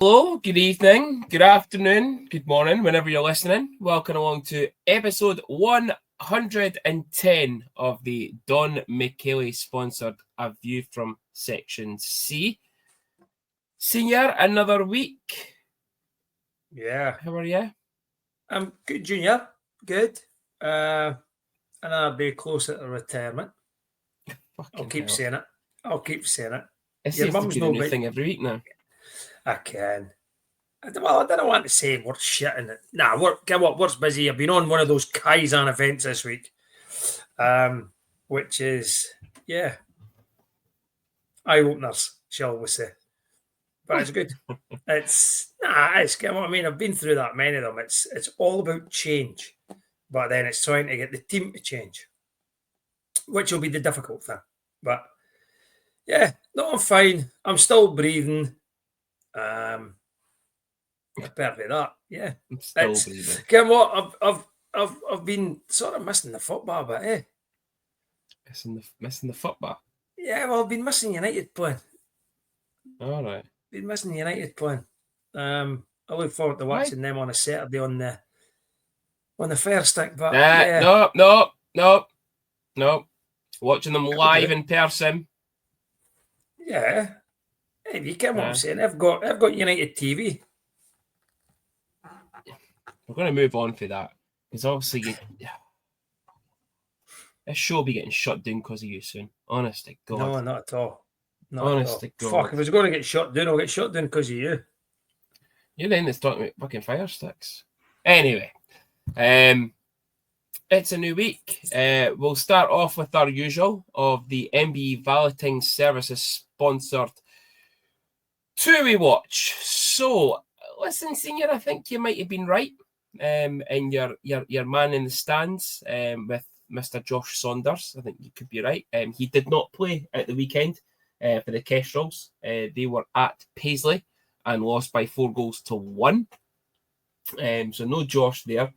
Hello, good evening, good afternoon, good morning, whenever you're listening. Welcome along to episode 110 of the Don McKaylee sponsored A View from Section C. Senior, another week. Yeah. How are you? I'm good, Junior. Good. And I'll be closer to retirement. I'll keep saying it. It seems to be the new thing every week now. I can. I don't want to say we're shitting it. Nah, we're busy. I've been on one of those Kaizen events this week. Which is, eye-openers, shall we say. But it's good. It's what I mean. I've been through that many of them. It's all about change. But then it's trying to get the team to change, which will be the difficult thing. But yeah, no, I'm fine. I'm still breathing. Compared to that, yeah, I'm still breathing. Get what? I've been sort of missing the football, but Missing the football. Yeah, well, I've been missing United playing. All right. Been missing United playing. I look forward to watching them on a Saturday on the Fire Stick. But no. Watching them live in person. Yeah. Hey, you get what I'm saying? I've got United TV. We're going to move on for that because obviously this show will be getting shut down because of you soon. Honest to God. No, not at all. Honest to God. Fuck, if it's going to get shut down, I'll get shut down because of you. You're the one that's talking about fucking fire sticks. Anyway, it's a new week. We'll start off with our usual of the MBE Valeting Services sponsored two-way watch. So, listen, Senior, I think you might have been right. And your man in the stands with Mr. Josh Saunders, I think you could be right. He did not play at the weekend for the Kestrels. They were at Paisley and lost by 4-1. So no Josh there.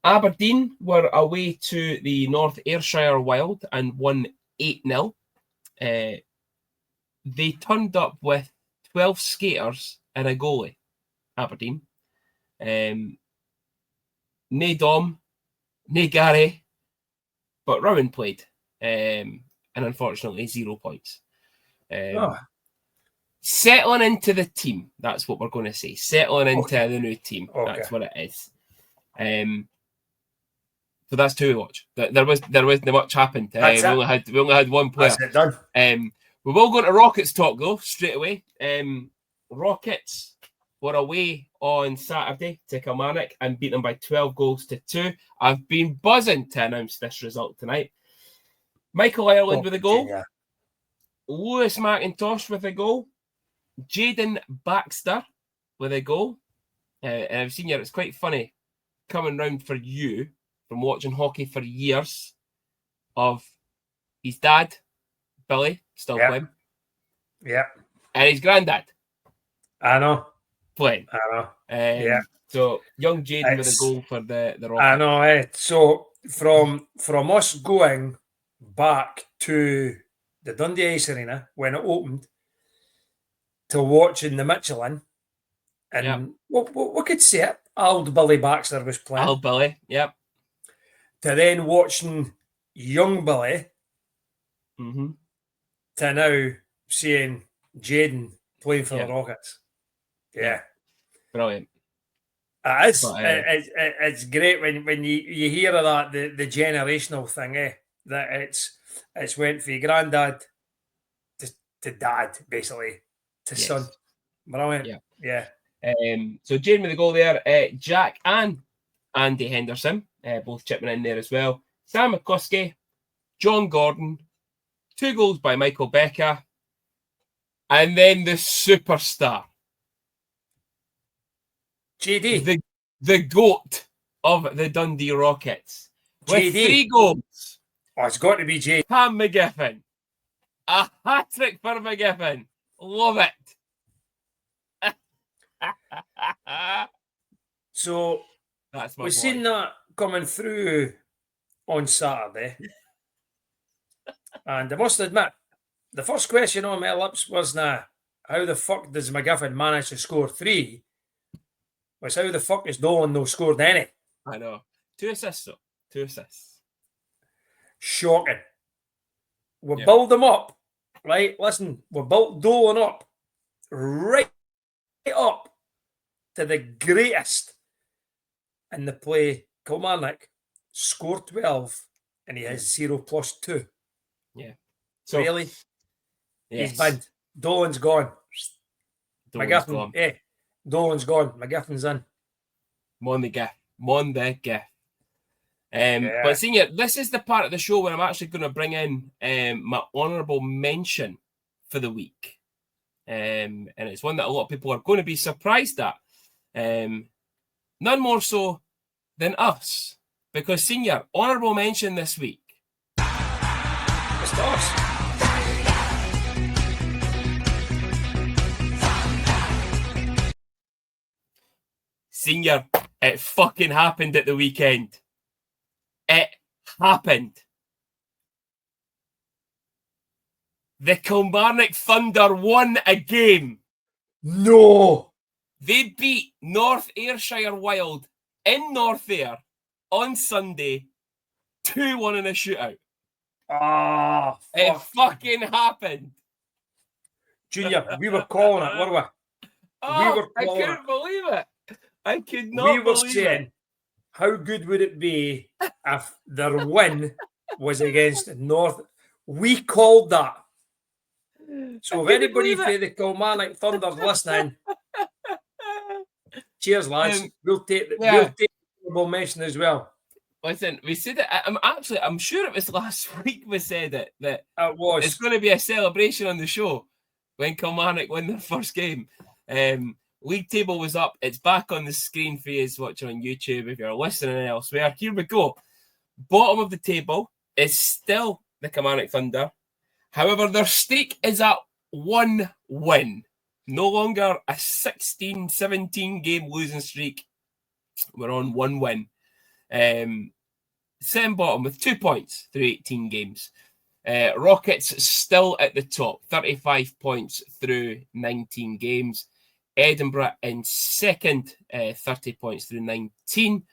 Aberdeen were away to the North Ayrshire Wild and won 8-0. They turned up with 12 skaters and a goalie, Aberdeen. Nae Dom, nae Gary, but Rowan played, and unfortunately 0 points. Settling into the team, that's what we're going to say. Settling into the new team, that's what it is. So that's two we watch. There wasn't much happened. We only had one player. That's it done. We will go to Rockets talk though straight away. Rockets were away on Saturday to Kilmarnock and beat them by 12-2. I've been buzzing to announce this result tonight. Michael Ireland with a goal. Yeah. Lewis McIntosh with a goal. Jaden Baxter with a goal. And I've seen you, it's quite funny coming round for you from watching hockey for years of his dad, Billy, still playing. Yeah. And his granddad. I know. Playing. I know. So young Jaden with a goal for the Rockets. I know. So from us going back to the Dundee Ice Arena when it opened to watching the Michelin, and we could see it. Old Billy Baxter was playing. Old Billy, yep. To then watching young Billy, to now seeing Jaden playing for the Rockets. Yeah. Brilliant. It's great when you hear of that, the generational thing, that it's went from granddad to dad, basically, to son. Brilliant. Yeah. So Jaden with the goal there. Jack and Andy Henderson, both chipping in there as well. Sam McCluskey, John Gordon, 2 goals by Michael Becker, and then the superstar, JD, the GOAT of the Dundee Rockets, with JD. 3 goals. Oh, it's got to be JD. Cam McGiffin. A hat-trick for McGiffin. Love it. So we've seen that coming through on Saturday. And I must admit, the first question on my lips was, how the fuck does McGuffin manage to score 3? Was how the fuck is Dolan no scored any? I know. 2 assists, though. 2 assists. Shocking. We build them up, right? Listen, we built Dolan up, right up to the greatest in the play. Kilmarnock scored 12 and he has 0+2. Yeah. So, really? Yes. He's banned. Dolan's gone. Dolan's gone. Dolan's gone. McGuffin's in. Mon the gift. But Senior, this is the part of the show where I'm actually going to bring in my honourable mention for the week. And it's one that a lot of people are going to be surprised at. None more so than us. Because, Senior, honourable mention this week. It's us. Senior, it fucking happened at the weekend. It happened. The Kilmarnock Thunder won a game. No. They beat North Ayrshire Wild in North Ayr on Sunday 2-1 in a shootout. Ah, it fucking happened. Junior, we were calling it, weren't we? I couldn't believe it. I could not believe saying, it. How good would it be if their win was against North? We called that. So if anybody for the Kilmarnock Thunder's listening, cheers, lads. We'll take the honourable mention as well. Listen, we said it. I'm sure it was last week we said it, that it was. It's going to be a celebration on the show when Kilmarnock win their first game. League table was up. It's back on the screen for you watching on YouTube if you're listening elsewhere. Here we go. Bottom of the table is still the Kilmarnock Thunder. However, their streak is at 1 win. No longer a 16, 17 game losing streak. We're on 1 win. Same bottom with 2 points through 18 games. Rockets still at the top, 35 points through 19 games. Edinburgh in second, 30 points through 19.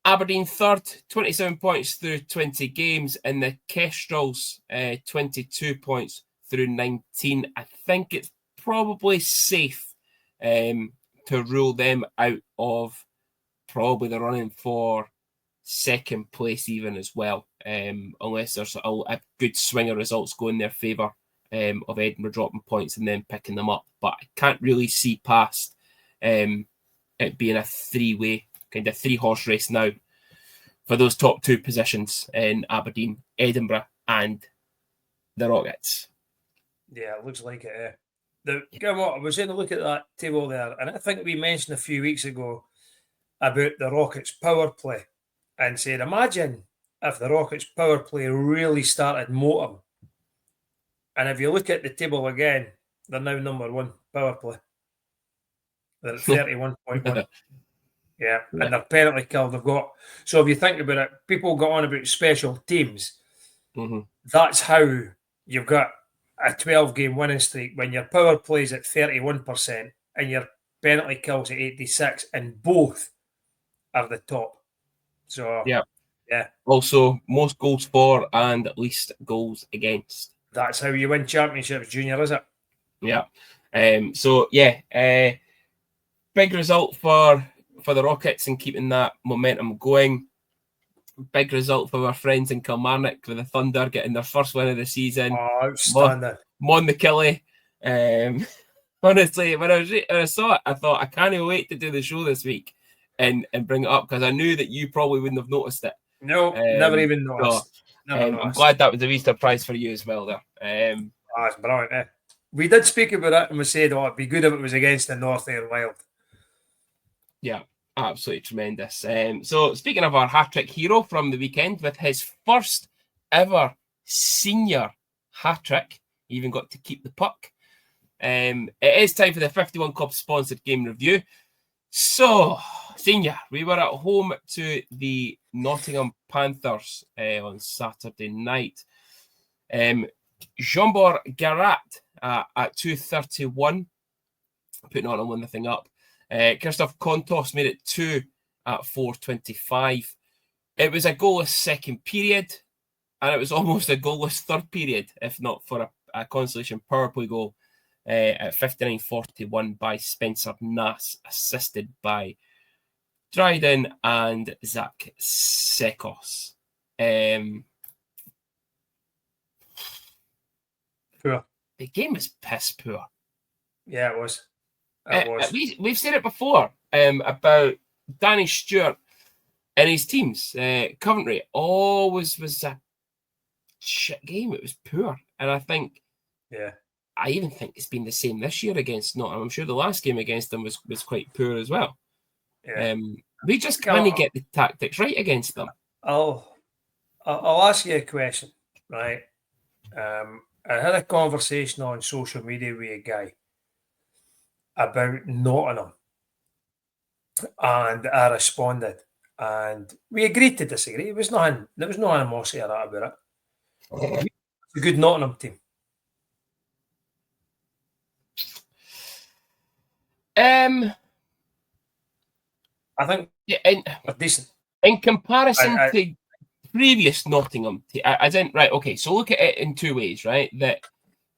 Aberdeen third, 27 points through 20 games. And the Kestrels, 22 points through 19. I think it's probably safe to rule them out of probably the running for second place even as well, unless there's a good swing of results go in their favour of Edinburgh dropping points and then picking them up. But I can't really see past it being a three-way, kind of 3-horse race now for those top 2 positions in Aberdeen, Edinburgh and the Rockets. Yeah, it looks like it. I was going to look at that table there, and I think we mentioned a few weeks ago about the Rockets' power play and said, imagine if the Rockets' power play really started motoring. And if you look at the table again, they're now number 1 power play. They're at 31.1. Yeah, and their penalty kill they've got. So if you think about it, people got on about special teams. Mm-hmm. That's how you've got a 12-game winning streak when your power plays at 31% and your penalty kills at 86, and both are the top. So yeah. Yeah. Also, most goals for and least goals against. That's how you win championships, Junior, is it? Yeah. Big result for the Rockets and keeping that momentum going. Big result for our friends in Kilmarnock with the Thunder getting their first win of the season. Oh, outstanding. Mon the Killie. Honestly, when I saw it, I thought, I can't wait to do the show this week and bring it up because I knew that you probably wouldn't have noticed it. No, never even noticed. I'm glad that was a wee surprise for you as well there. It's brilliant, eh? We did speak about it and we said, it'd be good if it was against the North Ayr Wild. Yeah, absolutely tremendous. So speaking of our hat-trick hero from the weekend, with his first ever senior hat-trick, he even got to keep the puck. It is time for the 51 Club sponsored game review. So, Senior, we were at home to the Nottingham Panthers on Saturday night. Jean-Bor Garat at 2:31. Putting on and win the thing up. Christoph Kontos made it 2 at 4:25. It was a goalless second period, and it was almost a goalless third period, if not for a consolation power play goal at 59:41 by Spencer Nass, assisted by Dryden and Zach Sekos. Poor. The game was piss poor. Yeah, it was. We've said it before about Danny Stewart and his teams. Coventry always was a shit game. It was poor. And I think, I even think it's been the same this year against Nottingham. I'm sure the last game against them was quite poor as well. Yeah. We just can't get the tactics right against them. I'll ask you a question, right? I had a conversation on social media with a guy about Nottingham, and I responded, and we agreed to disagree. There was no animosity or that about it. It's a good Nottingham team. I think they're decent. In comparison to previous Nottingham team, so look at it in two ways, right? That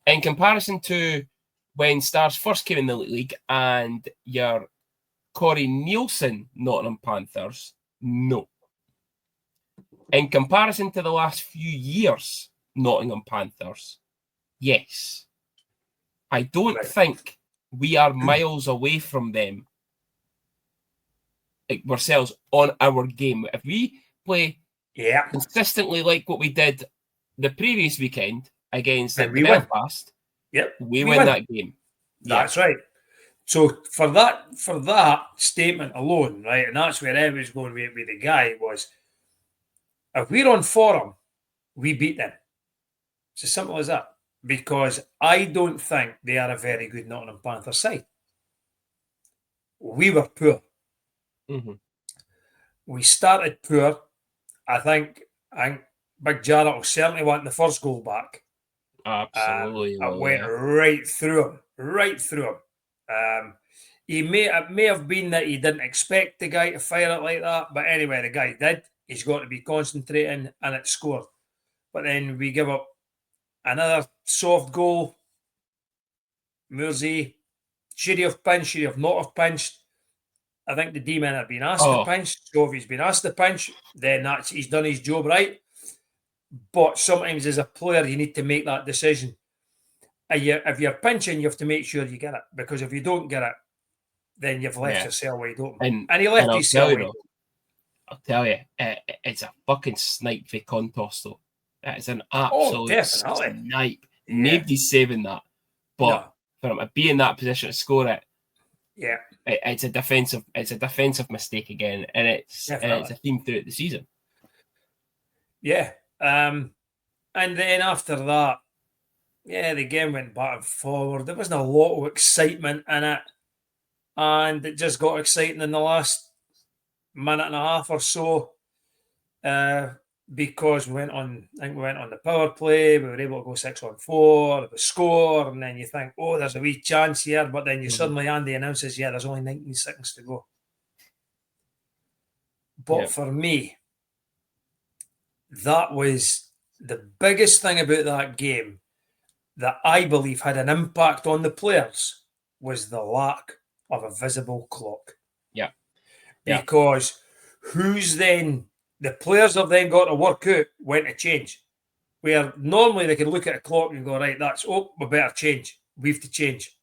in comparison to when Stars first came in the league and your Corey Nielsen Nottingham Panthers, no. In comparison to the last few years Nottingham Panthers, yes. I don't think we are miles away from them ourselves on our game. If we play consistently like what we did the previous weekend against Belfast, we win that game. That's right. So for that statement alone, right, and that's where I was going with the guy, was if we're on form, we beat them. It's as simple as that. Because I don't think they are a very good Nottingham Panthers side. We were poor. Mm-hmm. We started poor. I think Big Jarrett will certainly want the first goal back. Absolutely. I went right through him. It may have been that he didn't expect the guy to fire it like that, but anyway, the guy did. He's got to be concentrating, and it scored. But then we give up another soft goal. Mursey should he have pinched? Should he have not have pinched? I think the D-men have been asked to pinch. So if he's been asked to pinch, then he's done his job right. But sometimes as a player, you need to make that decision. If you're pinching, you have to make sure you get it. Because if you don't get it, then you've left yourself wide open. And he left himself wide open. I'll tell you, it's a fucking snipe for Kontos, though. It's an absolute snipe. Yeah. Nobody's saving that. But for him to be in that position to score it, it's a defensive mistake again, and it's a theme throughout the season. Yeah. And then after that, the game went back and forward. There wasn't a lot of excitement in it. And it just got exciting in the last minute and a half or so. Because we went on the power play, we were able to go 6-on-4, the score, and then you think, there's a wee chance here, but then you suddenly, Andy announces, there's only 19 seconds to go. But for me, that was the biggest thing about that game that I believe had an impact on the players, was the lack of a visible clock. Yeah. Because the players have then got to work out when to change. Where normally they can look at a clock and go, right, we better change. We have to change.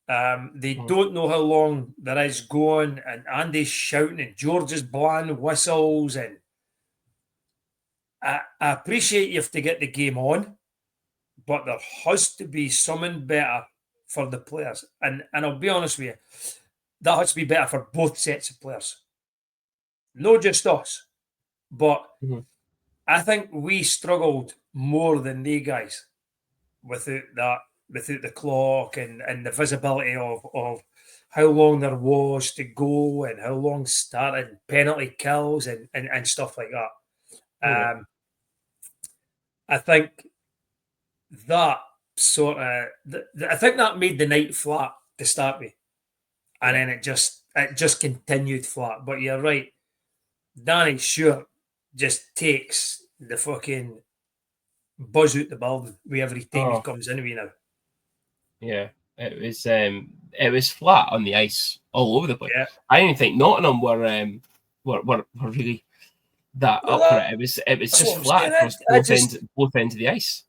They don't know how long there is going, and Andy's shouting, and George is blowing whistles, and I appreciate you have to get the game on, but there has to be something better for the players. And I'll be honest with you, that has to be better for both sets of players. Not just us. But I think we struggled more than they guys without the clock and the visibility of how long there was to go and how long started penalty kills and stuff like that. I think that sort of. I think that made the night flat to start with, and then it just continued flat. But you're right, Danny Stewart just takes the fucking buzz out the building with every time he comes in with now. Yeah, it was flat on the ice all over the place. Yeah. I didn't think Nottingham were really that up for it. It was just flat across both ends of the ice.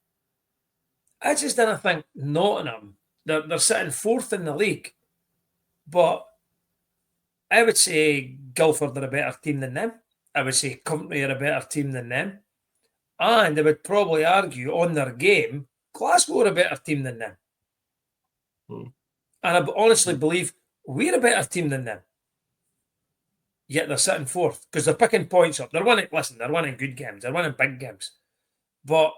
I just didn't think Nottingham, they're sitting fourth in the league, but I would say Guildford are a better team than them. I would say Company are a better team than them. And I would probably argue on their game, Glasgow are a better team than them. And I honestly believe we're a better team than them. Yet they're sitting fourth because they're picking points up. They're winning good games. They're winning big games. But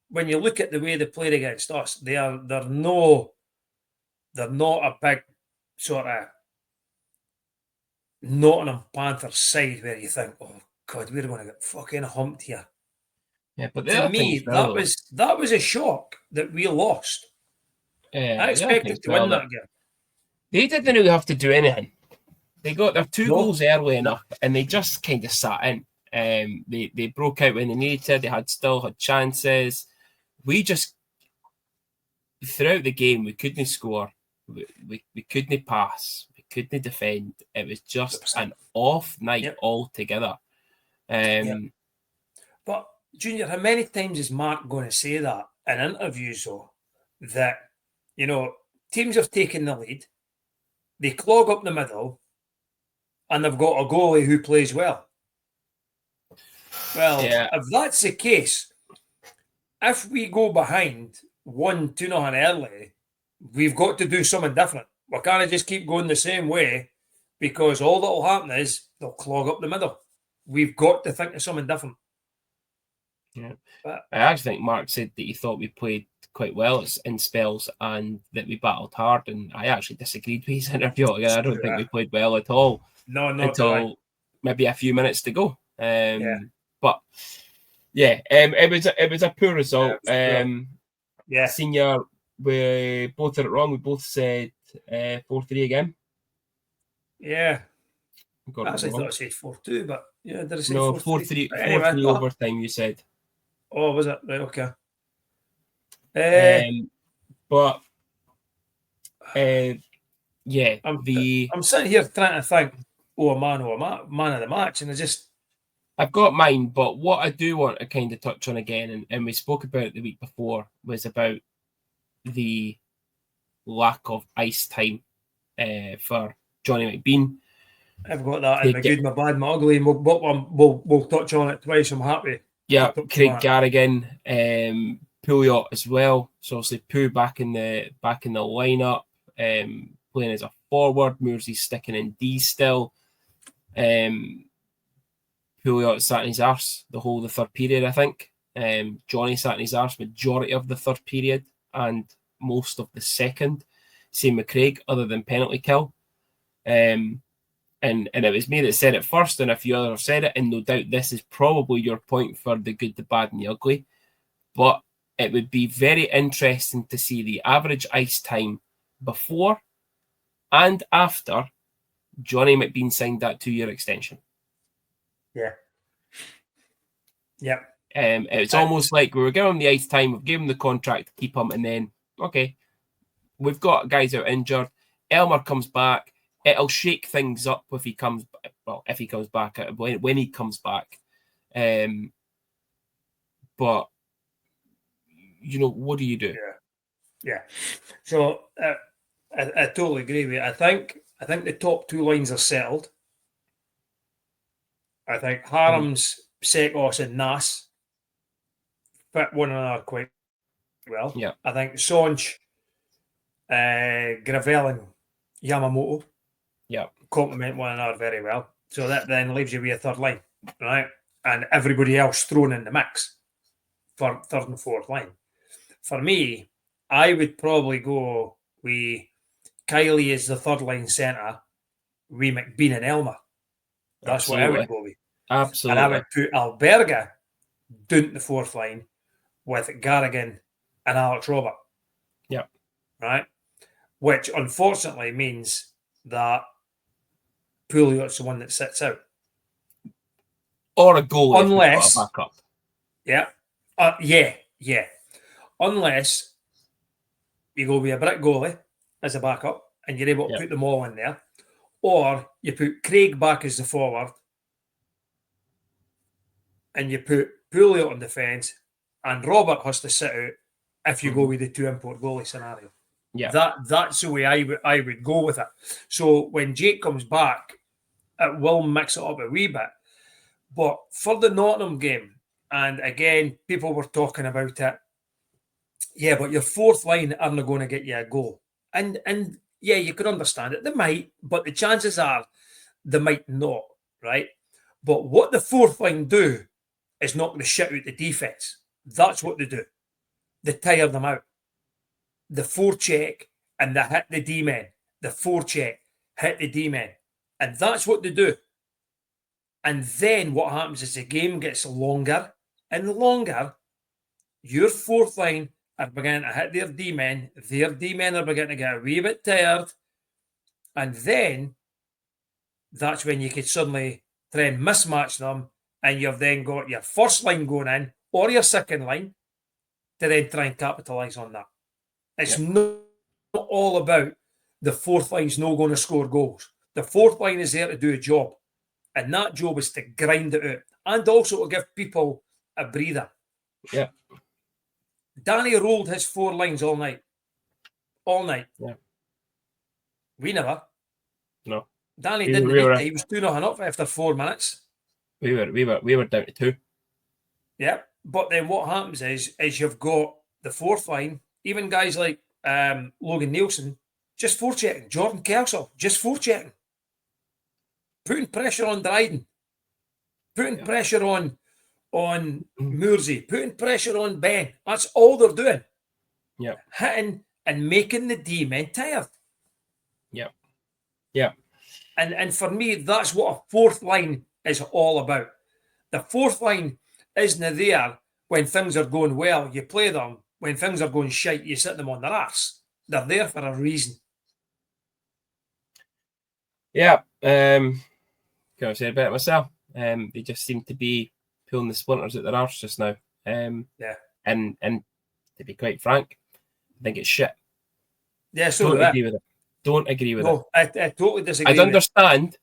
when you look at the way they played against us, they're not a big sort of Nottingham Panthers side where you think, oh God, we're going to get fucking humped here. Yeah, but to me, that was a shock that we lost. I expected to win that game. They didn't really have to do anything. They got their two goals early enough, and they just kind of sat in. They broke out when they needed to. They still had chances. We just throughout the game we couldn't score. We couldn't pass. We couldn't defend. It was just an off night altogether. But Junior, how many times is Mark going to say that in interviews? Though that teams have taken the lead, they clog up the middle, and they've got a goalie who plays well. Well, if that's the case, if we go behind 1-2 early, we've got to do something different. We can't just keep going the same way because all that will happen is they'll clog up the middle. We've got to think of something different. Yeah, but I actually think Mark said that he thought we played quite well in spells and that we battled hard, and I actually disagreed with his interview. I don't think we played well at all. No, not until maybe a few minutes to go. But it was a poor result. Senior, we both did it wrong. We both said 4-3 again. Yeah. I actually thought I said 4-2, but did I say 4-3? 4-3 overtime, you said. Oh, was it? Right, okay. But I'm sitting here trying to think, man of the match, and I've got mine, but what I do want to kind of touch on again, and we spoke about the week before, was about the lack of ice time for Johnny McBean. I've got that in my good, my bad, my ugly, and we'll touch on it twice. I'm happy. Yeah, Craig Garrigan, Pouliot as well. So obviously Pooh back in the lineup, playing as a forward. Moorsy's sticking in D still. Pouliot sat in his arse the whole of the third period, I think. Johnny sat in his arse majority of the third period and most of the second. Same with Craig, other than penalty kill. And it was me that said it first, and a few others said it, and no doubt this is probably your point for the good, the bad, and the ugly. But it would be very interesting to see the average ice time before and after Johnny McBean signed that 2-year extension. Yeah. Yeah. It's almost like we were giving him the ice time, we've given him the contract to keep him, and then, okay, we've got guys out injured. Elmer comes back. It'll shake things up if he comes back, when he comes back. But, what do you do? Yeah. So I totally agree with you. I think the top two lines are settled. I think Harams, Sekos and Nas fit one another quite well. Yeah. I think Sonch, Gravel and Yamamoto complement one another very well. So that then leaves you with a third line, right? And everybody else thrown in the mix for third and fourth line. For me, I would probably go with Kylie as the third line centre, with McBean and Elmer. That's Absolutely. What I would go with. Absolutely. And I would put Alberga down the fourth line with Garrigan and Alex Robert. Yeah. Right? Which unfortunately means that Pouliot's the one that sits out. Or a goalie if we've got Unless, a backup. yeah. Unless you go with a brick goalie as a backup and you're able to put them all in there, or you put Craig back as the forward and you put Pouliot on defence and Robert has to sit out if you go with the 2 import goalie scenario. Yeah. That's the way I would go with it. So when Jake comes back, it will mix it up a wee bit. But for the Nottingham game, and again, people were talking about it. Yeah, but your fourth line aren't going to get you a goal. And yeah, you could understand it. They might, but the chances are they might not, right? But what the fourth line do is not going to shut out the defence. That's what they do. They tire them out. The forecheck and they hit the D-men. The forecheck, hit the D-men. And that's what they do. And then what happens is the game gets longer and longer. Your fourth line are beginning to hit their D-men. Their D-men are beginning to get a wee bit tired. And then that's when you could suddenly try and mismatch them. And you've then got your first line going in or your second line to then try and capitalise on that. It's not all about the fourth line's not going to score goals. The fourth line is there to do a job. And that job is to grind it out and also to give people a breather. Yeah. Danny rolled his 4 lines all night. All night. Yeah. We never. No. Danny didn't need to. He was 2-0 up after 4 minutes. We were down to 2. Yeah. But then what happens is you've got the fourth line, even guys like Logan Nielsen, just forechecking. Jordan Kershaw, just forechecking. Putting pressure on Dryden. Putting pressure on Moorsey. Putting pressure on Ben. That's all they're doing. Yeah. Hitting and making the D-men tired. Yeah. Yeah. And for me, that's what a fourth line is all about. The fourth line isn't there when things are going well, you play them. When things are going shite, you sit them on their arse. They're there for a reason. Yeah. Can I say about it myself? They just seem to be pulling the splinters at their arse just now. Yeah. And to be quite frank, I think it's shit. Yeah, so don't agree with it. Don't agree with it. No, I totally disagree. I'd understand.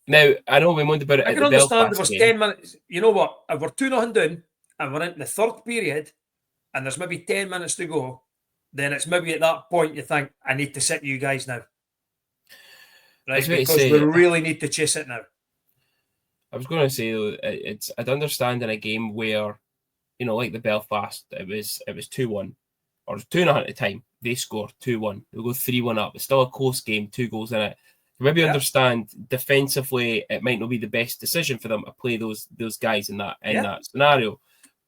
Now, I know we moaned about it I at can the understand Belfast there was game. 10 minutes. You know what? If we're 2-0 down and we're in the third period and there's maybe 10 minutes to go, then it's maybe at that point you think, I need to sit you guys now. Right? Because we really need to chase it now. I was going to say, though, I'd understand in a game where, like the Belfast, it was 2-1, or it was 2-0 at the time. They score 2-1. They'll go 3-1 up. It's still a close game, 2 goals in it. Maybe understand defensively it might not be the best decision for them to play those guys in that scenario.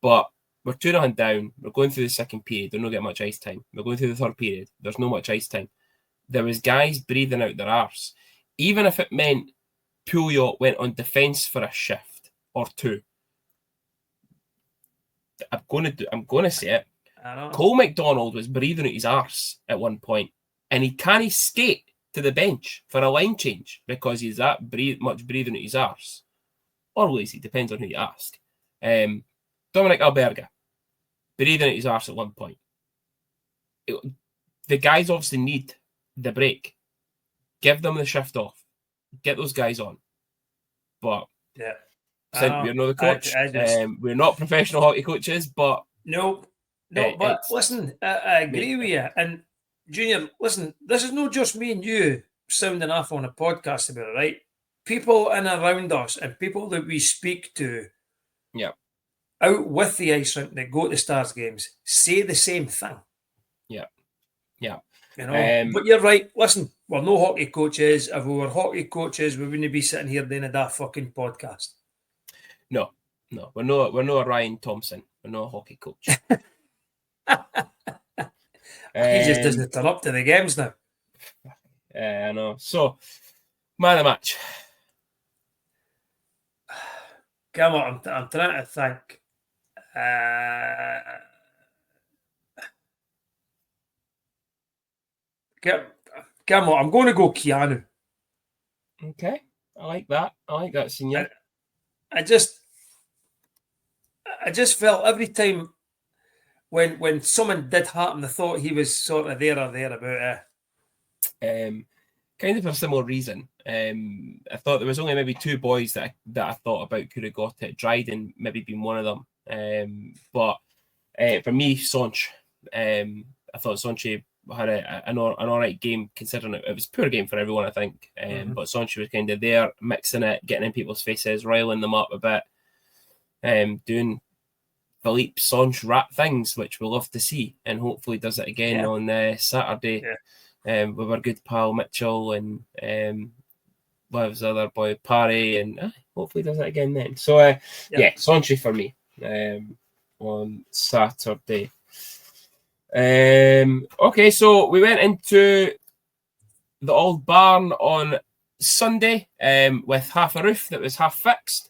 But we're 2-0 down. We're going through the second period. They're not getting much ice time. We're going through the third period. There's no much ice time. There was guys breathing out their arse. Even if it meant Pouliot went on defence for a shift or 2. I'm going to say it. Cole McDonald was breathing out his arse at one point, and he can't skate to the bench for a line change because he's that much breathing out his arse. Or lazy, depends on who you ask. Dominic Alberga, breathing out his arse at one point. The guys obviously need the break. Give them the shift off. Get those guys on. But we're not the coach. We're not professional hockey coaches, but no. But listen, I agree with you. And Junior, listen, this is not just me and you sounding off on a podcast about it, right? People in around us and people that we speak to, out with the ice rink that go to the Stars games, say the same thing. Yeah. But you're right. Listen, we're no hockey coaches. If we were hockey coaches, we wouldn't be sitting here doing that fucking podcast. No, we're not a Ryan Thompson. We're not a hockey coach. He just doesn't turn up to the games now. I know. So, man of the match. Come on, I'm trying to think. Come on, I'm going to go Keanu. Okay, I like that, Senior. I just felt every time when something did happen, I thought he was sort of there or thereabout. Kind of for a similar reason. I thought there was only maybe two boys that I thought about could have got it. Dryden maybe being one of them. But for me, Sonch, I thought Sonchi had an all right game, considering it was a poor game for everyone, I think. But Sonchi was kind of there, mixing it, getting in people's faces, riling them up a bit, doing Philippe Sonch rap things, which we'll love to see, and hopefully does it again on Saturday. With our good pal Mitchell and what was the other boy, Parry, and hopefully does it again then. So Sonchi for me on Saturday. Okay, so we went into the Old Barn on Sunday with half a roof that was half fixed.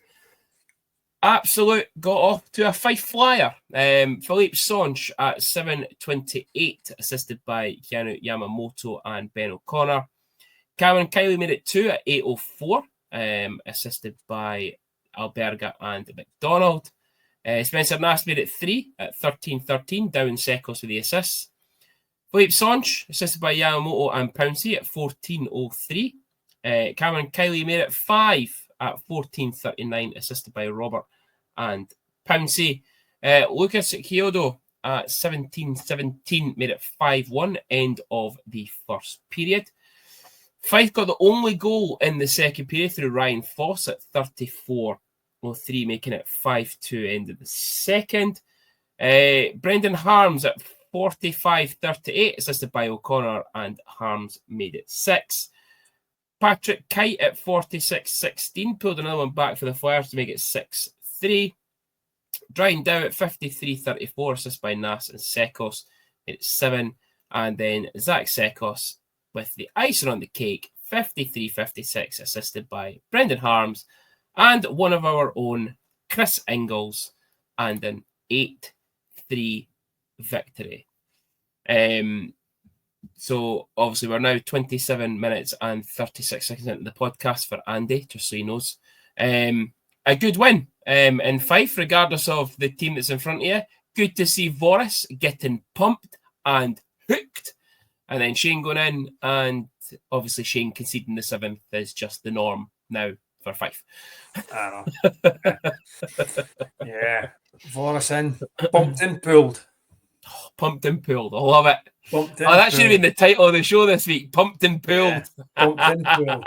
Absolute got off to a Fife flyer. Philippe Sonch at 7:28, assisted by Keanu Yamamoto and Ben O'Connor. Cameron Kiley made it 2 at 8:04, assisted by Alberga and McDonald. Spencer Nass made it 3 at 13:13, down Sekos with the assists. Philippe Sonch, assisted by Yamamoto and Pouncey at 14:03. Cameron Kiley made it 5 at 14:39, assisted by Robert and Pouncey. Lucas Kyodo at 17:17 made it 5-1, end of the first period. Fife got the only goal in the second period through Ryan Foss at 34:03, making it 5-2, end of the second. Brendan Harms at 45:38, assisted by O'Connor, and Harms made it 6. Patrick Kite at 46:16 pulled another one back for the Flyers to make it 6-3. Dryden Dow at 53:34, assisted by Nass and Sekos, made it 7. And then Zach Sekos with the icing on the cake, 53:56, assisted by Brendan Harms and one of our own, Chris Ingalls, and an 8-3 victory. So obviously we're now 27 minutes and 36 seconds into the podcast for Andy, just so he knows. A good win in Fife, regardless of the team that's in front of you. Good to see Voris getting pumped and hooked, and then Shane going in, and obviously Shane conceding the 7th is just the norm now for Fife. I know. Yeah. Voris in, pumped and pulled. Oh, pumped and pulled. I love it. That should have been the title of the show this week. Pumped and pulled. Yeah, pumped and pulled.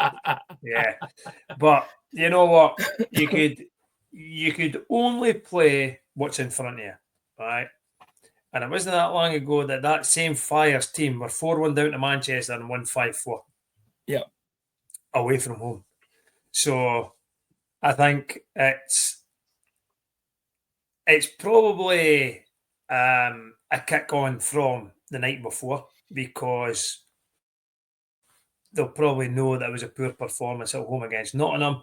Yeah. But you know what? You could only play what's in front of you, right? And it wasn't that long ago that same Flyers team were 4-1 down to Manchester and won 5-4. Yeah. Away from home. So I think it's probably a kick on from the night before, because they'll probably know that it was a poor performance at home against Nottingham.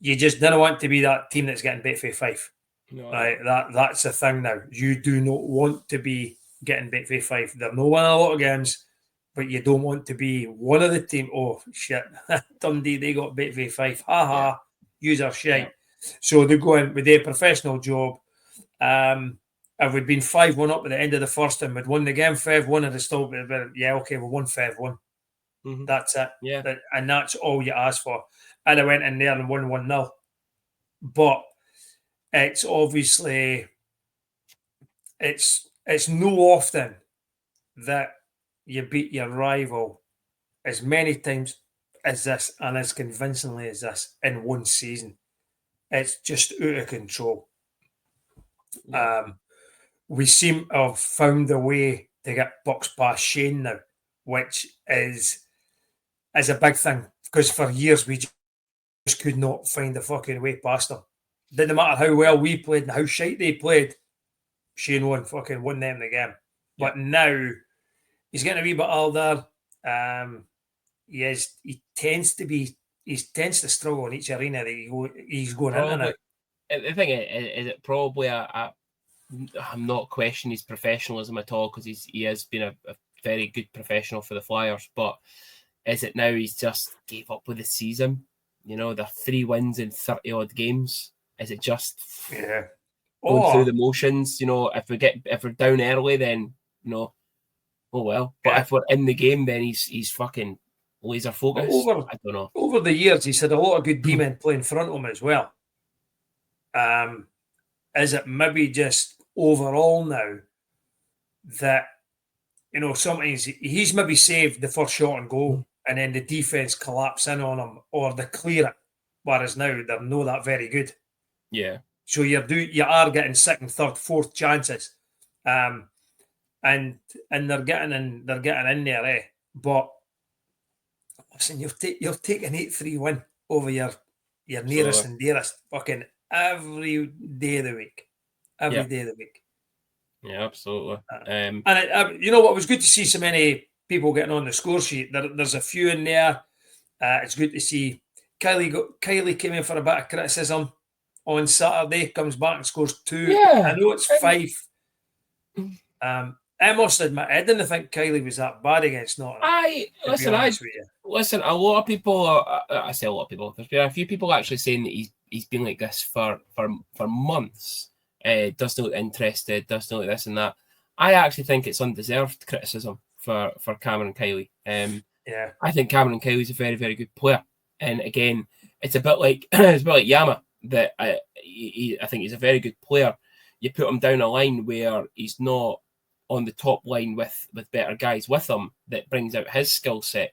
You just didn't want to be that team that's getting beat for Fife. No, right? That's the thing now. You do not want to be getting beat for Fife. They're not winning a lot of games, but you don't want to be one of the team. Oh, shit. Dundee, they got beat for Fife. Ha ha. Use our shit. Yeah. So they go in with their professional job. If we'd been 5-1 up at the end of the first and we'd won the game 5-1, and it's still been, yeah, okay, we won 5-1. That's it. Yeah. And that's all you ask for. And I went in there and won 1-0. But it's obviously, it's no often that you beat your rival as many times as this and as convincingly as this in one season. It's just out of control. Yeah. We seem to have found a way to get bucks past Shane now, which is a big thing, because for years we just could not find a fucking way past them. Didn't matter how well we played and how shite they played, Shane won them the game. Yeah. But now he's getting a wee bit older. He tends to struggle in each arena that he's going into now. The thing is it probably I'm not questioning his professionalism at all, because he has been a very good professional for the Flyers. But is it now he's just gave up with the season? You know, they're 3 wins in 30 odd games. Is it just going through the motions? You know, if we're down early, then oh well. But if we're in the game, then he's fucking laser focused. I don't know. Over the years, he's had a lot of good D-men play in front of him as well. Is it maybe just overall now that, sometimes he's maybe saved the first shot and goal and then the defence collapse in on him or they clear it, whereas now they're not that very good. Yeah. So you are getting second, third, fourth chances. And they're getting in there, But listen, you'll take an 8-3 win over your nearest and dearest fucking every day of the week. Every day of the week. Yeah, absolutely. And you know what? It was good to see so many people getting on the score sheet. There's a few in there. It's good to see Kylie came in for a bit of criticism on Saturday, comes back and scores 2. Yeah, I know it's Fife. I must admit, I didn't think Kylie was that bad against Nottingham. Listen. A lot of people. I say a lot of people. There's been a few people actually saying that he's been like this for months. Doesn't look interested. Doesn't look this and that. I actually think it's undeserved criticism for Cameron Kylie. I think Cameron Kylie's a very, very good player. And again, it's a bit like Yama. That I think he's a very good player. You put him down a line where he's not on the top line with better guys with him that brings out his skill set.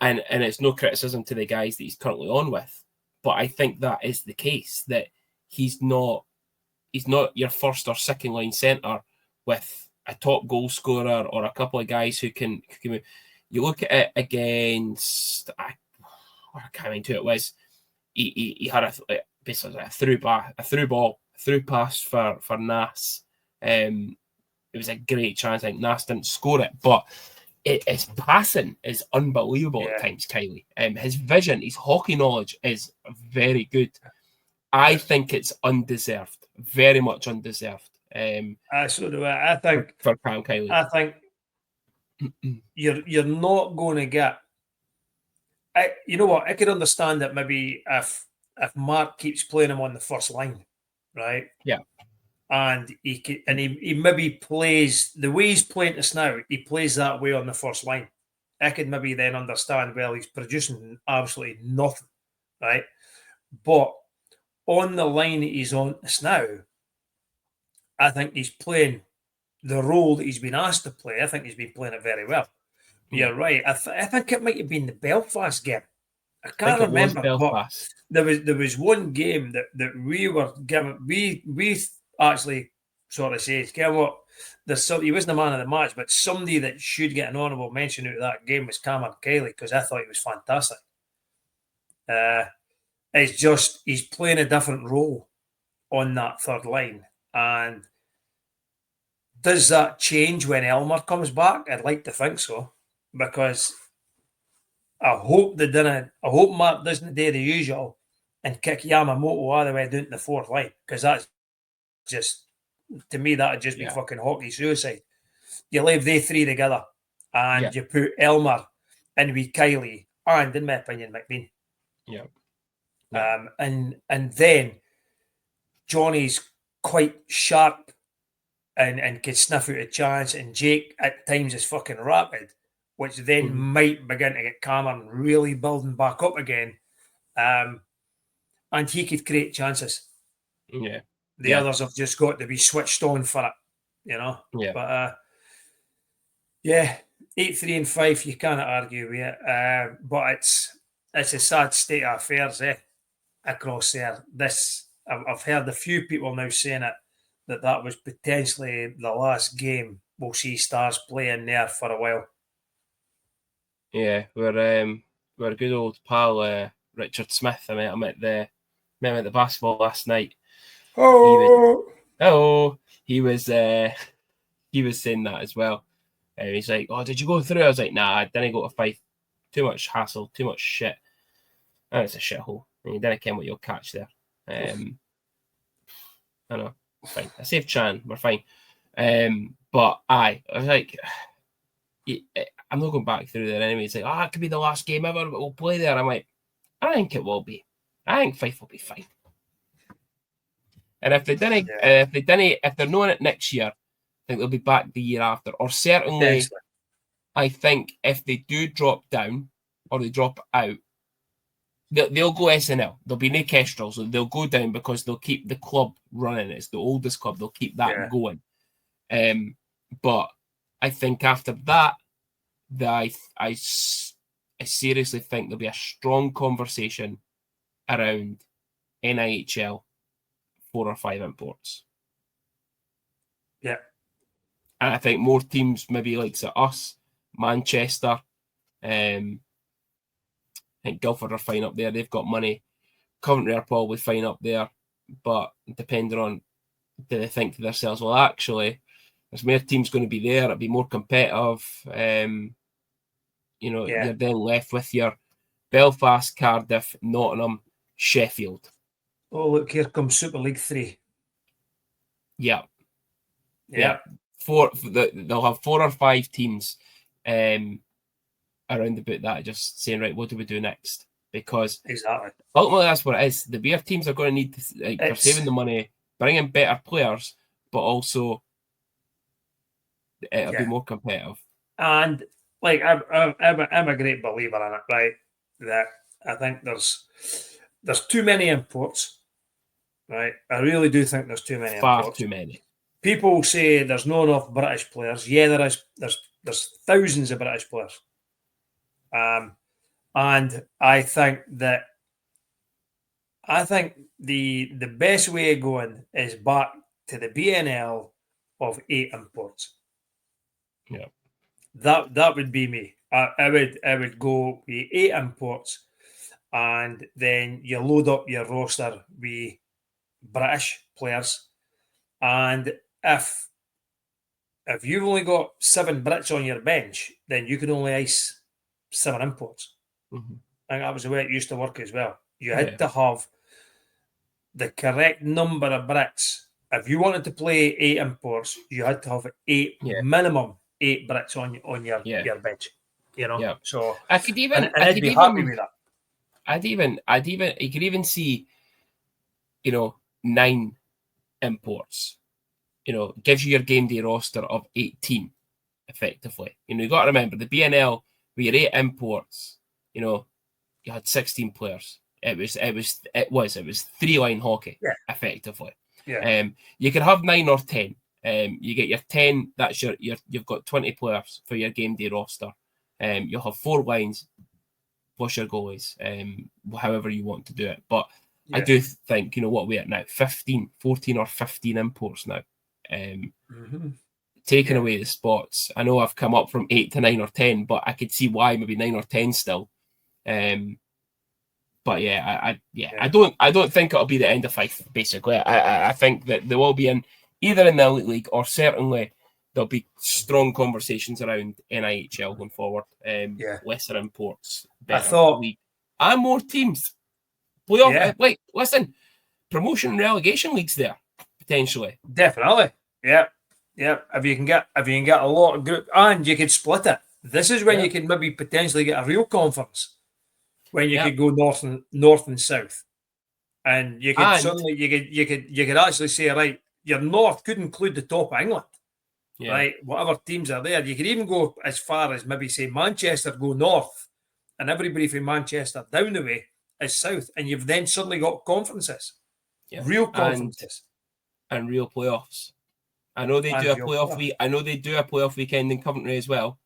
And it's no criticism to the guys that he's currently on with. But I think that is the case, that he's not your first or second line centre with a top goal scorer or a couple of guys who can move. You look at it against, I can't remember who it was. He had basically a through pass for Nas. It was a great chance. I think Nas didn't score it, but his passing is unbelievable at times, Kylie. His vision, his hockey knowledge is very good. I think it's undeserved, very much undeserved. So do I. I think for Cam Kylie. I think you're not going to get. You know what? I could understand that maybe if Mark keeps playing him on the first line, right? Yeah. And he maybe plays the way he's playing us now. He plays that way on the first line. I could maybe then understand. Well, he's producing absolutely nothing, right? But on the line that he's on us now, I think he's playing the role that he's been asked to play. I think he's been playing it very well. You're right. I think it might have been the Belfast game. I can't remember. But there was one game that we were given. We actually sort of said, "You know what? He wasn't the man of the match, but somebody that should get an honourable mention out of that game was Cameron Kylie, because I thought he was fantastic." It's just he's playing a different role on that third line, and does that change when Elmer comes back? I'd like to think so, because I hope Mark doesn't do the usual and kick Yamamoto all the way down to the fourth line, because that's just, to me, that would just be fucking hockey suicide. You leave they three together and you put Elmer in with Kylie and, in my opinion, McBean. And then Johnny's quite sharp and can sniff out a chance, and Jake at times is fucking rapid, which then might begin to get Cameron really building back up again. And he could create chances. Yeah. The others have just got to be switched on for it, Yeah. But 8-3 and 5, you cannot argue with it. But it's a sad state of affairs, across there. I've heard a few people now saying that was potentially the last game we'll see Stars playing there for a while. Yeah, we're a good old pal, Richard Smith. I met him at the basketball last night. He was saying that as well. He's like, "Oh, did you go through?" I was like, "Nah, I didn't go to Fife. Too much hassle, too much shit. And it's a shithole. And you didn't care what you'll catch there." I know, fine. I saved Chan. We're fine. But I was like, I'm not going back through there anyway. It's like, it could be the last game ever, but we'll play there. I'm like, I think it will be. I think Fife will be fine. And if they didn't, if they're not in it next year, I think they'll be back the year after. Or certainly, I think if they do drop down or they drop out, they'll go SNL. There'll be no Kestrel, so they'll go down because they'll keep the club running. It's the oldest club. They'll keep that going. But I think after that, I seriously think there'll be a strong conversation around NIHL 4 or 5 imports. Yeah. And I think more teams, maybe like us, Manchester, I think Guildford are fine up there. They've got money. Coventry are probably fine up there. But depending on, do they think to themselves, well, actually, there's more teams going to be there. It'll be more competitive. You're then left with your Belfast, Cardiff, Nottingham, Sheffield. Oh, look, here comes Super League 3. Yeah. They'll have 4 or 5 teams around about that, just saying, right, what do we do next? Because ultimately that's what it is. The beer teams are going to need to, for saving the money, bring in better players, but also it'll be more competitive. And like I'm a great believer in it, right? That I think there's too many imports, right? I really do think there's too many imports. Far too many. People say there's not enough British players. Yeah, there is. There's thousands of British players. And I think the best way of going is back to the BNL of 8 imports. Yeah. That would be me. I would go with 8 imports, and then you load up your roster with British players. And if you've only got 7 Brits on your bench, then you can only ice 7 imports. Mm-hmm. I think that was the way it used to work as well. You had to have the correct number of Brits. If you wanted to play 8 imports, you had to have minimum 8 Brits on your bench. So I could even I'd be happy with that. You could even see, 9 imports. Gives you your game day roster of 18, effectively. You got to remember the BNL with your 8 imports. You had 16 players. It was 3-line hockey, effectively. Yeah. You could have 9 or 10. You get your 10. That's you've got 20 players for your game day roster. You'll have 4 lines plus your goalies. However you want to do it, but I do think what we're at now, 14 or 15 imports now. Taking away the spots. I know I've come up from 8 to 9 or 10, but I could see why maybe 9 or 10 still. But I don't think it'll be the end of Fife. Basically, I think that there will be either in the Elite League or certainly there'll be strong conversations around NIHL going forward. Lesser imports, better league, and more teams. Playoff, listen, promotion and relegation leagues there potentially. Definitely, yeah. If you can get a lot of group, and you could split it. This is when you can maybe potentially get a real conference. When you could go north and south, and you could suddenly you could actually say, right, your north could include the top of England, right? Whatever teams are there, you could even go as far as maybe say Manchester go north, and everybody from Manchester down the way is south, and you've then suddenly got conferences, real conferences, and real playoffs. I know they do a playoff week. I know they do a playoff weekend in Coventry as well,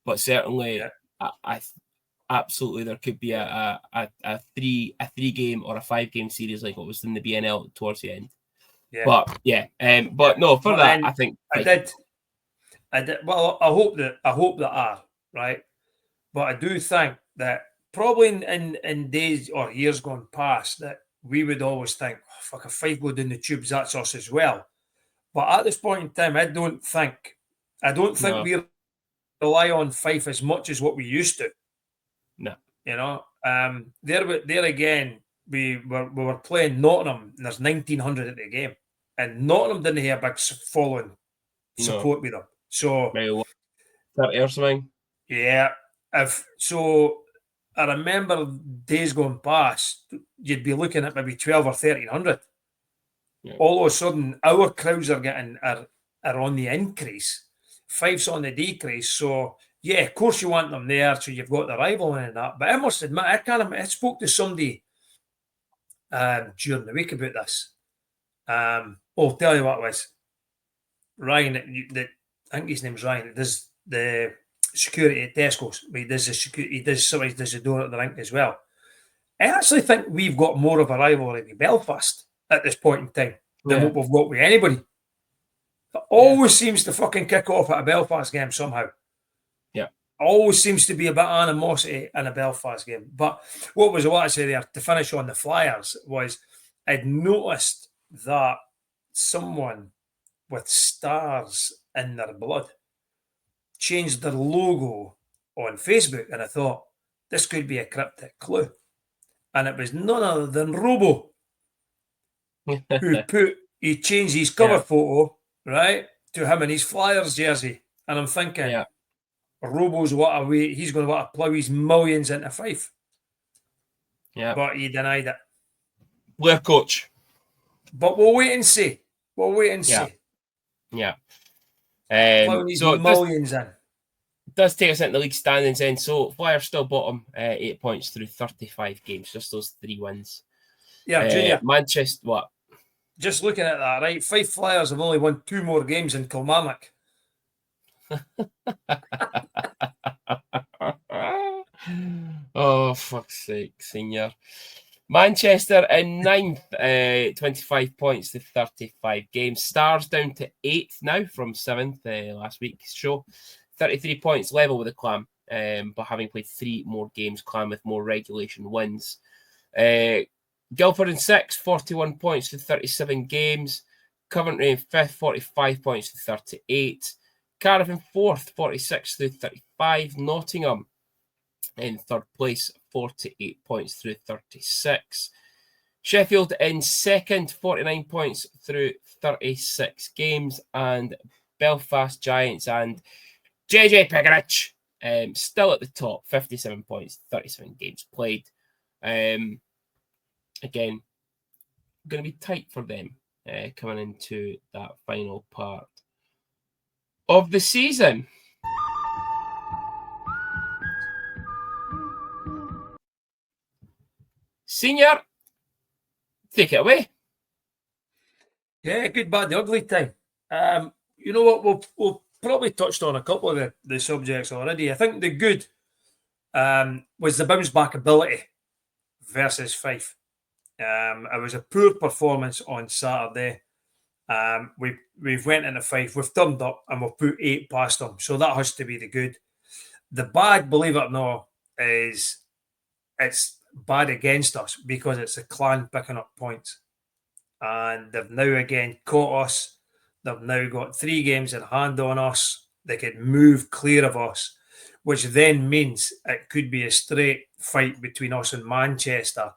but certainly, I absolutely there could be a 3 game or a 5 game series like what was in the BNL towards the end. But no, for that I think I did. Well, I hope that are right, but I do think that probably in days or years gone past that we would always think, oh, fuck, if Fife go down the tubes, that's us as well. But at this point in time, I don't think we rely on Fife as much as what we used to. No. There again, we were playing Nottingham, and there's 1,900 at the game, and Nottingham didn't have a big following support with them. So 30 or something. Yeah. I remember days going past, you'd be looking at maybe 12 or 1300. Yeah. All of a sudden, our crowds are on the increase. Fife's on the decrease. So, yeah, of course you want them there, so you've got the rivalry and that. But I must admit, I spoke to somebody during the week about this. I'll tell you what it was. Ryan, I think his name's Ryan, that does the security at Tesco's. He does the door at the rink as well. I actually think we've got more of a rivalry with Belfast at this point in time than what we've got with anybody. It always seems to fucking kick off at a Belfast game somehow. Yeah. Always seems to be a bit of animosity in a Belfast game. But what was I want to say there to finish on the Flyers was I'd noticed that someone with stars in their blood changed their logo on Facebook, and I thought this could be a cryptic clue. And it was none other than Robo, he changed his cover photo, right, to him in his Flyers jersey. And I'm thinking, Robo's he's going to want to plough his millions into Fife. Yeah. But he denied it. Blair coach. But we'll wait and see. Yeah. Plowing his millions in. Does take us into the league standings then. So Flyers still bottom, 8 points through 35 games, just those 3 wins. Yeah, Junior. Manchester, what? Just looking at that, right? Fife Flyers have only won 2 more games than Kilmarnock. Oh, fuck's sake, senior. Manchester in 9th, 25 points to 35 games. Stars down to 8th now from 7th last week's show. 33 points, level with the Clam, but having played 3 more games, Clam with more regulation wins. Guildford in 6th, 41 points to 37 games. Coventry in 5th, 45 points to 38. Cardiff in 4th, 46 through 35. Nottingham in 3rd place, 48 points through 36. Sheffield in 2nd, 49 points through 36 games. And Belfast Giants and JJ Pegarich still at the top, 57 points, 37 games played. Again, going to be tight for them coming into that final part of the season. Senior, take it away. Yeah, good, bad, the ugly time. You know what? We'll probably touched on a couple of the subjects already. I think the good was the bounce back ability versus Fife. It was a poor performance on Saturday. We've went into Fife, we've turned up, and we've put 8 past them. So that has to be the good. The bad, believe it or not, is it's bad against us because it's a Clan picking up points. And they've now again caught us. They've now got 3 games in hand on us. They could move clear of us, which then means it could be a straight fight between us and Manchester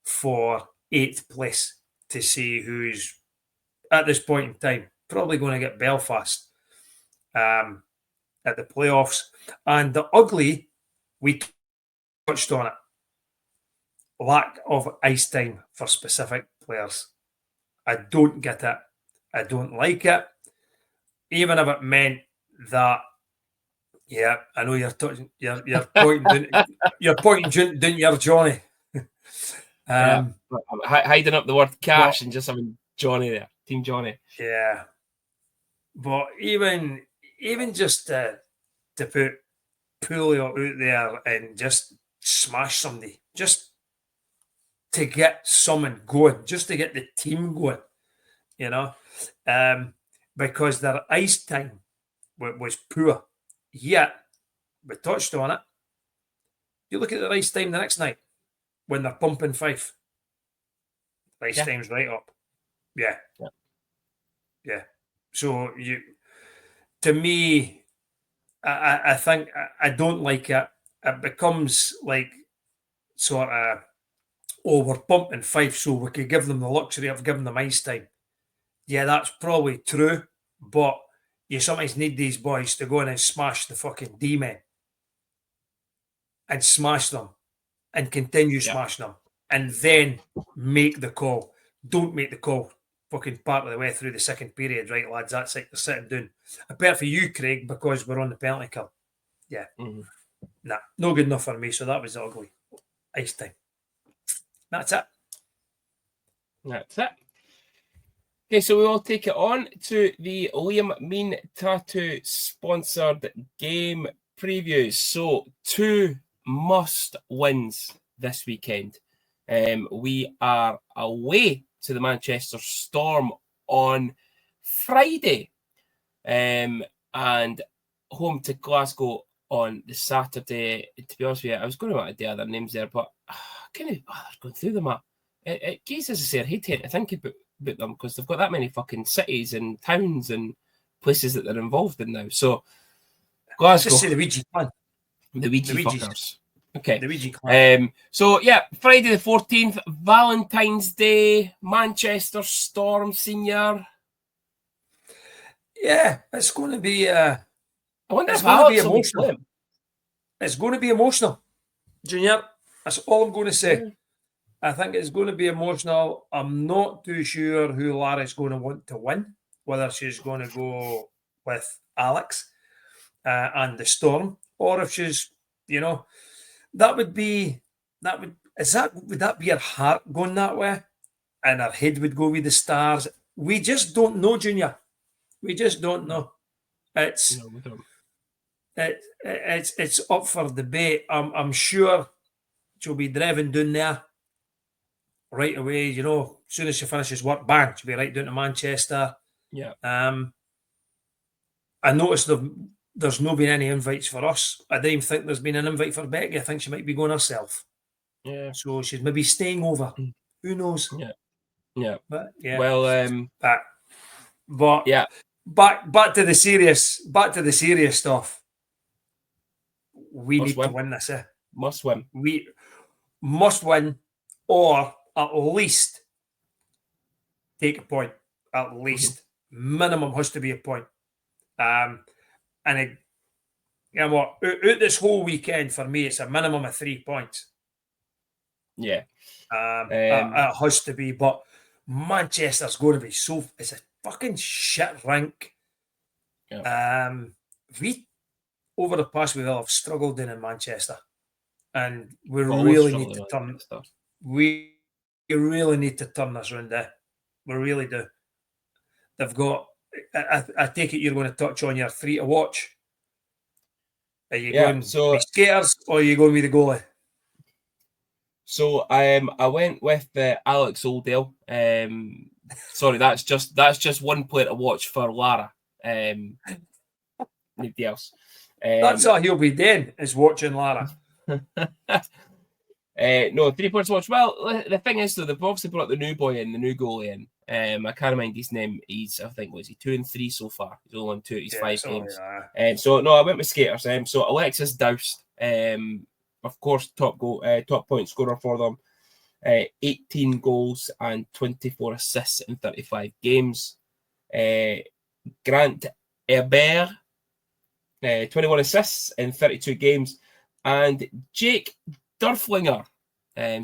for 8th place to see who's, at this point in time, probably going to get Belfast at the playoffs. And the ugly, we touched on it. Lack of ice time for specific players. I don't get it. I don't like it. Even if it meant that, yeah, I know you're touching, you're pointing, you're pointing down your Johnny. Hiding up the word cash and just having Johnny there, Team Johnny. Yeah, but even just to put Pulio out there and just smash somebody, just to get someone going, just to get the team going, you know, because their ice time was poor. Yet, we touched on it. You look at the ice time the next night when they're pumping Fife. Ice time's right up. Yeah. So to me, I think I don't like it. It becomes like sort of, we're pumping Fife so we could give them the luxury of giving them ice time. Yeah, that's probably true, but you sometimes need these boys to go in and smash the fucking D-men and smash them and continue smashing them and then make the call. Don't make the call fucking part of the way through the second period, right, lads? That's like they're sitting down. I bet for you, Craig, because we're on the penalty kill. Yeah. Nah, no good enough for me, so that was ugly. Ice time. That's it. That's it. Okay, so we will take it on to the Liam Mean Tattoo sponsored game previews. So 2 must wins this weekend. We are away to the Manchester Storm on Friday, and home to Glasgow on the Saturday. To be honest with you, I was going to add the other names there, but kind of going through them. It gives us a head to think about them because they've got that many fucking cities and towns and places that they're involved in now. So Glasgow, just say the Ouija clan. The Ouija fuckers. Okay. The Ouija clan. So yeah, Friday the 14th, Valentine's Day, Manchester Storm Senior. Yeah, it's going to be. I wonder if Alex will be slim. It's going to be emotional, Junior. That's all I'm going to say. Yeah. I think it's going to be emotional. I'm not too sure who Lara's going to want to win, whether she's going to go with Alex and the Storm, or if she's, would that be her heart going that way, and her head would go with the Stars? We just don't know, Junior. We just don't know. It's up for debate. I'm sure she'll be driving down there right away. As soon as she finishes work, bang, she'll be right down to Manchester. Yeah. I noticed there's not been any invites for us. I don't even think there's been an invite for Becky. I think she might be going herself. Yeah. So she's maybe staying over. Who knows? Yeah. Yeah. But yeah. Well, but yeah. Back to the serious stuff. We need to win this. Must win. We must win, or at least take a point. At least minimum has to be a point. And out this whole weekend for me, it's a minimum of 3 points. Yeah, it has to be. But Manchester's going to be it's a fucking shit rank. Yeah. We over the past week have struggled in Manchester, and we really need to turn. We really need to turn this around there. We really do. They've got. I take it you're going to touch on your 3 to watch. Are you going with skaters or are you going with the goalie? So I went with Alex Oldale. Sorry, that's just one player to watch for Lara. Nobody else. That's all he'll be doing, is watching Lara. No, 3 points to watch. Well, the thing is, though, they've obviously brought the new boy in, the new goalie in. I can't mind his name. I think, was he 2 and 3 so far? He's only won 2 of his 5 games. So no, I went with skaters. So Alexis Doust, of course, top point scorer for them. 18 goals and 24 assists in 35 games. Grant Herbert, 21 assists in 32 games. And Jake Durflinger,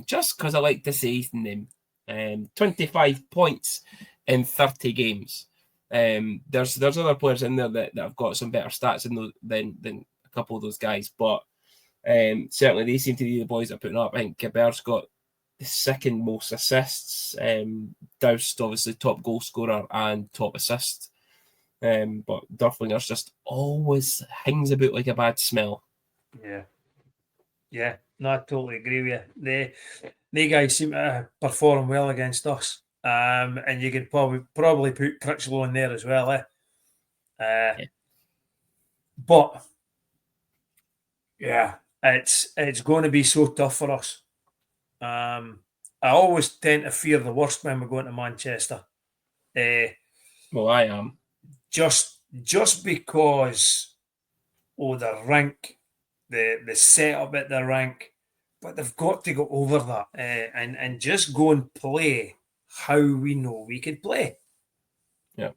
just because I like to say his name, 25 points in 30 games. There's other players in there that have got some better stats than a couple of those guys, but certainly they seem to be the boys that are putting up. I think Herbert's got the second most assists. Doust, obviously, top goal scorer and top assist. But Durflinger's just always hangs about like a bad smell. Yeah, no, I totally agree with you. They guys seem to perform well against us. And you could probably put Critchlow in there as well, But yeah, it's going to be so tough for us. I always tend to fear the worst when we're going to Manchester. Well, I am. Just because the rank, the setup at the rank, but they've got to go over that and just go and play how we know we could play. Yeah.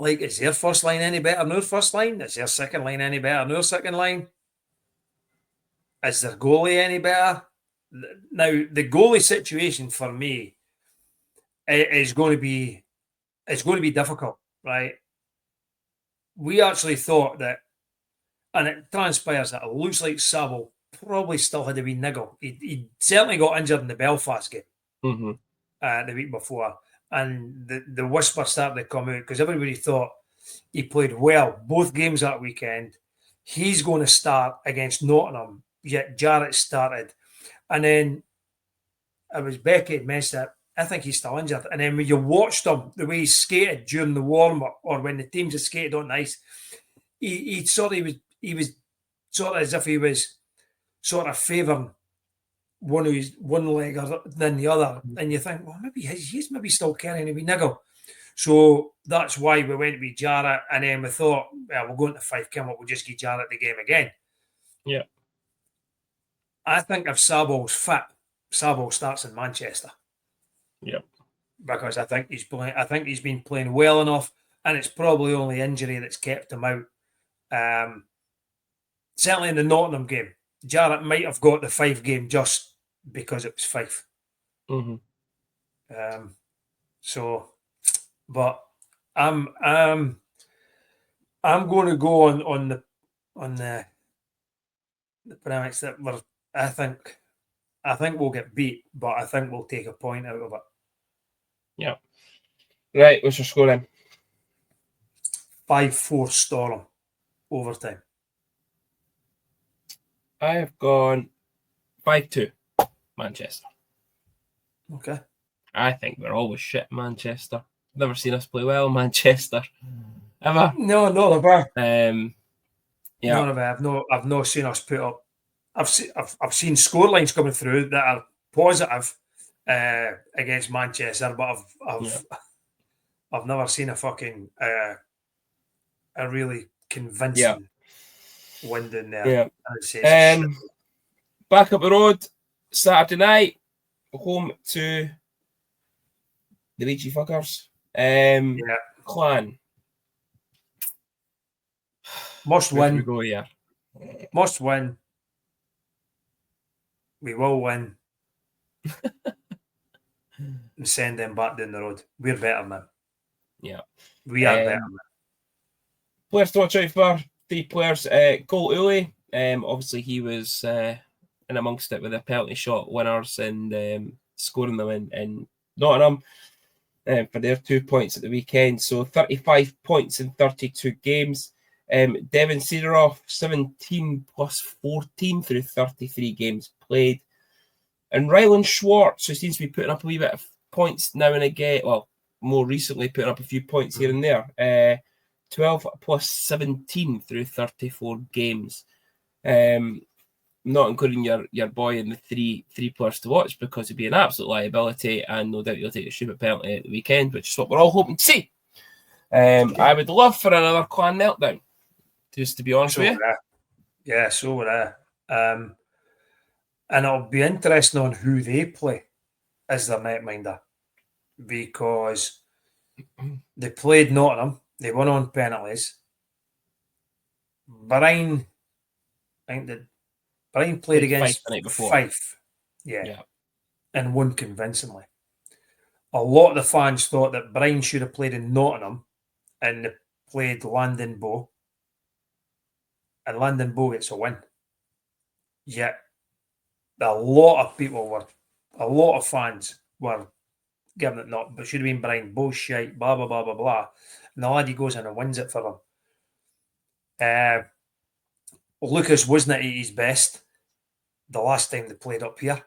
Like, is their first line any better than our first line? Is their second line any better than our second line? Is their goalie any better? Now, the goalie situation for me is going to be difficult, right? We actually thought that, and it transpires that it looks like Sabo probably still had a wee niggle. He certainly got injured in the Belfast game the week before, and the whisper started to come out because everybody thought he played well both games that weekend. He's going to start against Nottingham, yet Jarrett started. And then it was Becky had mentioned that I think he's still injured. And then when you watched him, the way he skated during the warm-up or when the teams had skated on the ice, he was sort of as if he was sort of favouring one leg than the other. And you think, well, maybe he's maybe still carrying a wee niggle. So that's why we went with Jarrett, and then we thought, well, we'll go into Fife, we'll just give Jarrett the game again. Yeah. I think if Sabo's fit, Sabo starts in Manchester. Yeah. Because I think he's been playing well enough, and it's probably only injury that's kept him out. Certainly in the Nottingham game, Jarrett might have got the Fife game just because it was Fife. But I'm going to go on the premise that I think we'll get beat, but I think we'll take a point out of it. Yeah. Right, what's your score then? 5-4 Storm overtime. I have gone 5-2 Manchester. Okay. I think we're always shit in Manchester. Never seen us play well in Manchester. Ever? No, not ever. Yeah. None of it. I've not seen us put up. I've seen score lines coming through that are positive against Manchester, but I've never seen a fucking a really convincing win in there. Yeah. Back up the road Saturday night, home to the Ragey Fuckers. Clan. Must win. We go here. Must win. We will win. And send them back down the road. We're better, man. Yeah. We are better, man. Players to watch out for. 3 players. Cole Uli. Obviously, he was in amongst it with the penalty shot winners and scoring them in Nottingham for their 2 points at the weekend. So 35 points in 32 games. Devin Sidorov, 17 plus 14 through 33 games played. And Ryland Schwartz, who seems to be putting up a wee bit of points now and again, well, more recently putting up a few points here and there. 12 plus 17 through 34 games. Not including your boy in the three players to watch because he'd be an absolute liability, and no doubt he'll take a stupid penalty at the weekend, which is what we're all hoping to see. I would love for another Clan meltdown, just to be honest with you. Yeah, so would I. And it'll be interesting on who they play as their netminder, because they played Nottingham, they won on penalties. Brian played against Fife, and won convincingly. A lot of the fans thought that Brian should have played in Nottingham, and they played Landon Bow, and Landon Bow gets a win. Yet a lot of fans were giving it not, but should have been Brian Bow shite, blah blah blah blah blah. And the laddie goes in and wins it for them. Lucas wasn't at his best the last time they played up here.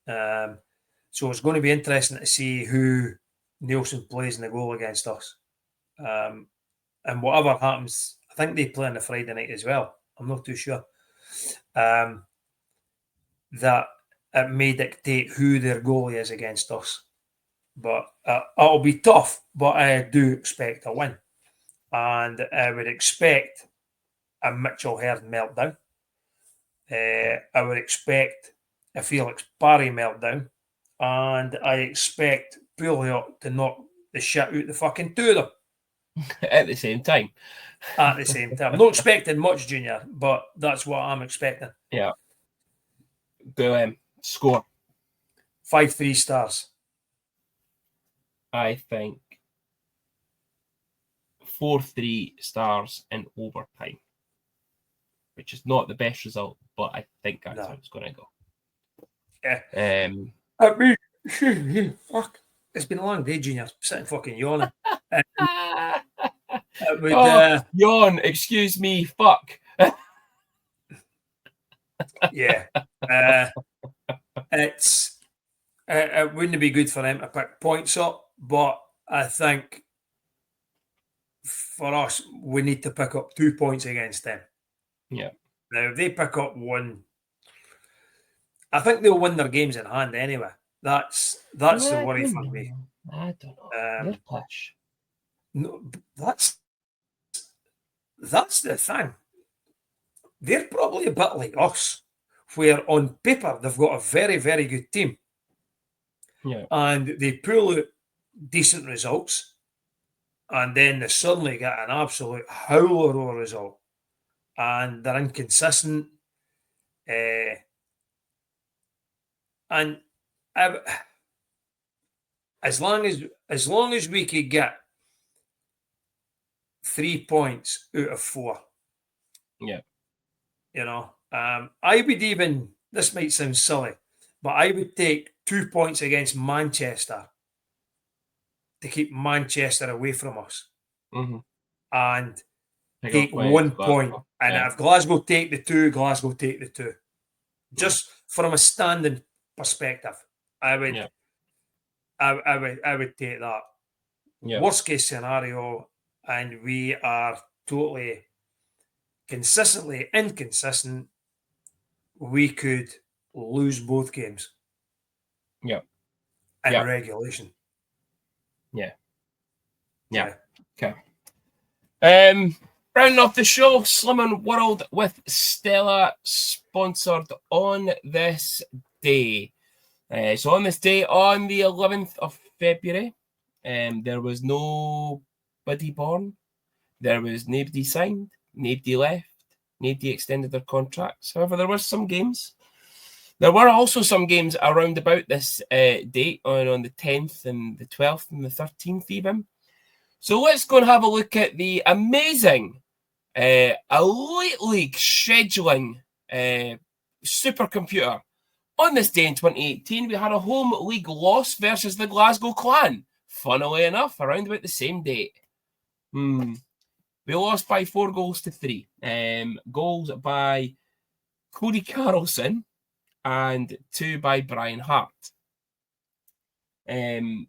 So it's going to be interesting to see who Nielsen plays in the goal against us. And whatever happens, I think they play on the Friday night as well. I'm not too sure. That it may dictate who their goalie is against us. But it'll be tough, but I do expect a win. And I would expect a Mitchell Herd meltdown. I would expect a Felix Barry meltdown. And I expect Pouliot to knock the shit out the fucking two of them. At the same time. At the same time. Not expecting much, Junior, but that's what I'm expecting. Yeah. Go score. 5-3 Stars. I think 4-3 Stars in overtime, which is not the best result, but I think that's how it's going to go. Yeah. Fuck. It's been a long day, Junior. Sitting fucking yawning. Yawn, excuse me, fuck. Yeah. It wouldn't be good for them to pick points up, but I think for us, we need to pick up 2 points against them. Yeah. Now, if they pick up one, I think they'll win their games in hand anyway. That's the worry for me. I don't know. They're push. No, that's the thing. They're probably a bit like us, where on paper they've got a very, very good team. Yeah. And they pull out decent results, and then they suddenly get an absolute howler of a result. And they're inconsistent. And as long as we could get 3 points out of 4. Yeah. You know, I would even, this might sound silly, but I would take 2 points against Manchester to keep Manchester away from us. Mm-hmm. And take 1 point. And if Glasgow take the 2, Glasgow take the 2. Just from a standing perspective, I would take that. Yeah. Worst case scenario, and we are totally consistently inconsistent, we could lose both games. Yeah. In regulation. Yeah. Okay. Rounding off the show, Slimming World with Stella, sponsored on this day. So on this day, on the 11th of February, there was nobody born. There was nobody signed, nobody left, nobody extended their contracts. However, there were some games. There were also some games around about this date on the 10th and the 12th and the 13th even. So let's go and have a look at the amazing Elite League scheduling supercomputer. On this day in 2018, we had a home league loss versus the Glasgow Clan. Funnily enough, around about the same date. We lost by 4-3. Goals by Cody Carlson and 2 by Brian Hart. I'm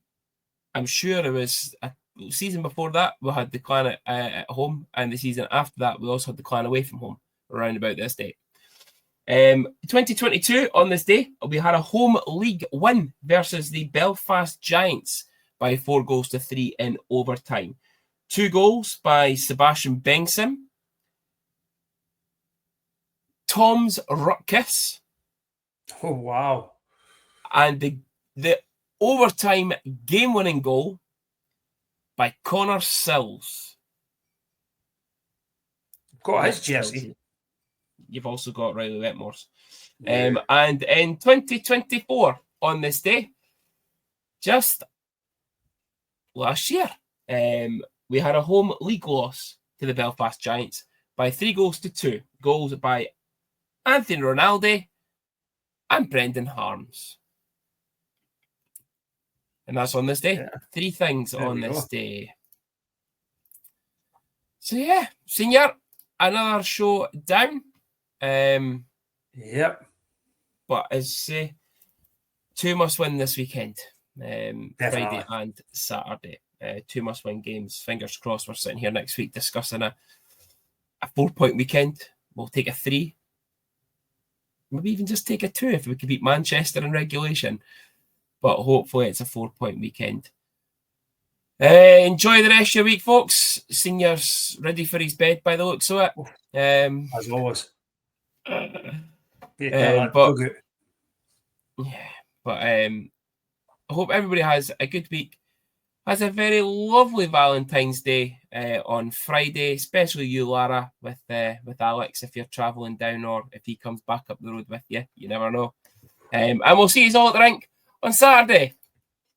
sure it was a season before that, we had the Clan at home, and the season after that, we also had the Clan away from home around about this date. 2022, on this day, we had a home league win versus the Belfast Giants by 4-3 in overtime. 2 goals by Sebastian Bengtsson, Tom's Rutkiss. Oh, wow. And the overtime game-winning goal by Connor Sills. Got his jersey. You've also got Riley Wetmore's. And in 2024, on this day, just last year, we had a home league loss to the Belfast Giants by 3-2. Goals by Anthony Ronaldo and Brendan Harms. And that's on this day. Yeah. 3 things there on this day. So yeah, Senior, another show down. Yep. But as 2 must win this weekend. Friday and Saturday. 2 must win games. Fingers crossed we're sitting here next week discussing a 4-point weekend. We'll take a 3. Maybe even just take a 2 if we could beat Manchester in regulation. But hopefully it's a 4-point weekend. Enjoy the rest of your week, folks. Senior's ready for his bed by the looks of it. As always. I hope everybody has a good week. has a very lovely Valentine's Day on Friday, especially you, Lara, with Alex, if you're travelling down or if he comes back up the road with you. You never know. And we'll see you all at the rink on Saturday.